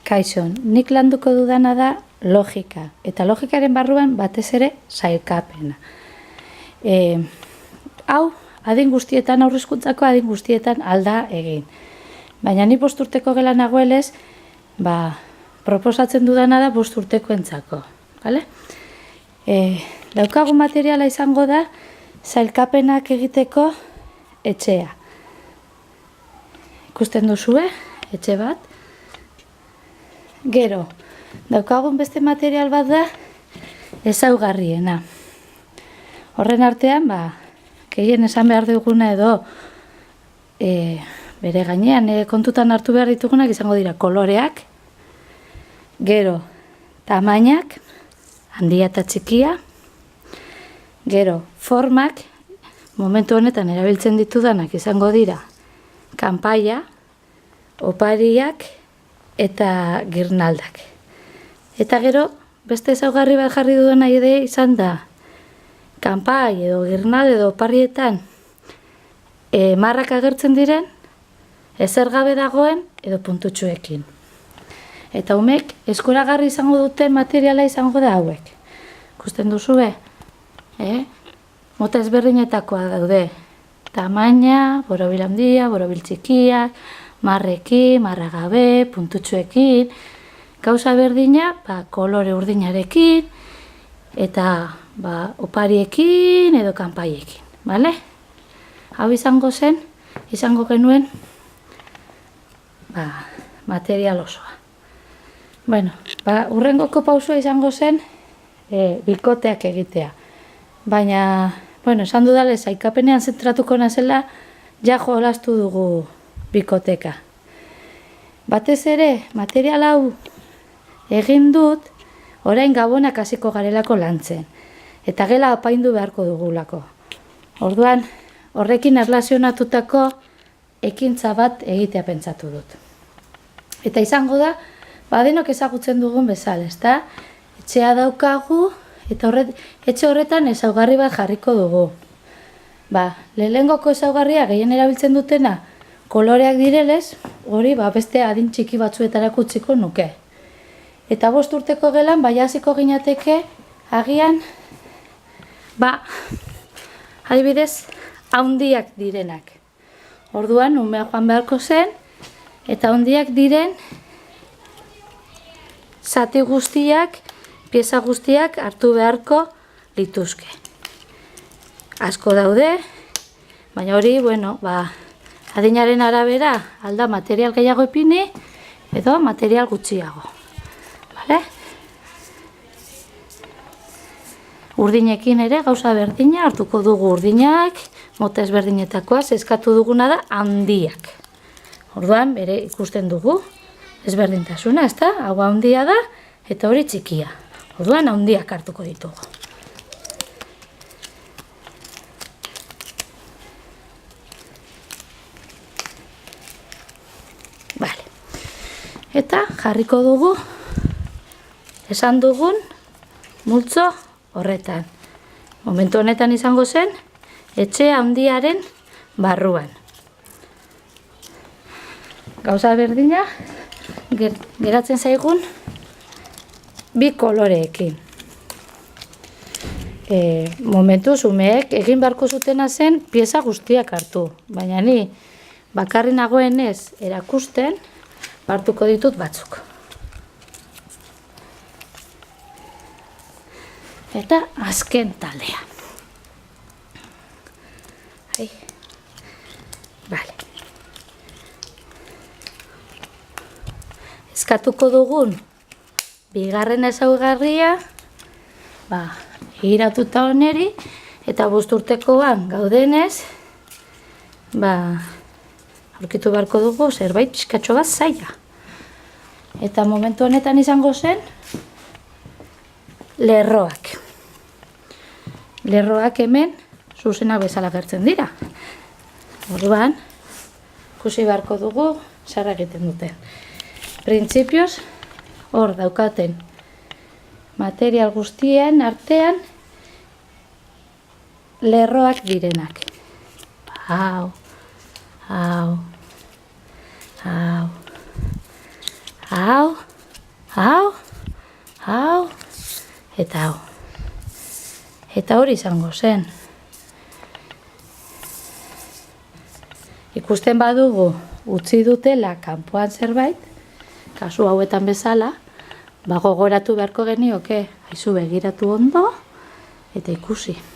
Kaixo, nik landuko dudana da logika, eta logikaren barruan batez ere sailkapena. Hau, adin guztietan, aurrezkuntzako adin guztietan alda egin. Baina ni 5 urteko gela nagoelez, proposatzen dudana da 5 urteko entzako. Daukagun materiala izango da sailkapenak egiteko etxea. Ikusten duzue, etxe bat. Gero, daukagun beste material bat da ezaugarriena. Horren artean, gehien esan behar duguna edo bere gainean kontutan hartu behar ditugunak izango dira koloreak, gero tamainak, handia eta txikia, gero formak, momentu honetan erabiltzen ditudanak izango dira kanpaia, opariak eta girnaldak. Eta gero, beste ezaugarri bat jarri dudana ide izan da kanpai edo girnal edo oparrietan marrak agertzen diren, ezer gabe dagoen edo puntutxuekin. Eta umek eskuragarri izango duten materiala izango da hauek. Ikusten duzue? Mota ezberdinetakoa daude. Tamaina, borobil handia, borobil txikia, marrekin, marra gabe, puntutxuekin, gauza berdina, kolore urdinarekin, eta opariekin edo kanpaiekin, bale? Hau izango genuen material osoa. Urrengoko pausua izango zen bikoteak egitea. Baina, esan dudale, sailkapenean zentratuko nazela, ja jolastu dugu bikoteka. Batez ere, material hau egin dut, orain gabonak hasiko garelako lantzen. Eta gela apaindu beharko dugulako. Orduan, horrekin erlazionatutako ekintza bat egitea pentsatu dut. Eta izango da, denok ezagutzen dugun bezala, ezta? Etxea daukagu, eta etxe horretan ezaugarri bat jarriko dugu. Lehenengoko ezaugarria gehien erabiltzen dutena koloreak direlez, hori beste adin txiki batzuetarako utziko nuke. Eta 5 urteko gelan, hasiko ginateke, agian, adibidez, handiak direnak. Orduan, umea joan beharko zen, eta handiak diren, zati guztiak, pieza guztiak hartu beharko lituzke. Asko daude, baina hori, adinaren arabera, alda material gehiago ipini, edo material gutxiago. Urdinekin ere gauza berdina, hartuko dugu urdinak, mota ezberdinetakoaz, eskatu duguna da handiak. Orduan, bere ikusten dugu, ezberdintasuna, ezta? Hau handia da, eta hori txikia. Orduan, handiak hartuko ditugu. Eta jarriko dugu, esan dugun, multzo horretan. Momentu honetan izango zen, etxe handiaren barruan. Gauza berdina, geratzen zaigun, 2 koloreekin. Momentuz, umeek egin beharko zutena zen pieza guztiak hartu. Baina ni, bakarri nagoenez erakusten, hartuko ditut batzuk. Eta azken taldea. Eskatuko dugun bigarren ezaugarria, iratuta oneri, eta 5 urtekoan gaudenez, aurkitu beharko dugu zerbait pixkatxo bat zaila. Eta momentu honetan izango zen, lerroak. Lerroak hemen zuzenak bezala gertzen dira. Orduan, ikusi beharko dugu zer egiten duten. Printzipioz, hor daukaten material guztien artean lerroak direnak. Hau, hau, hau, hau, Eta hau. Eta hori izango zen. Ikusten badugu utzi dutela kanpoan zerbait, kasu hauetan bezala, gogoratu beharko genioke, aizu begiratu ondo eta ikusi.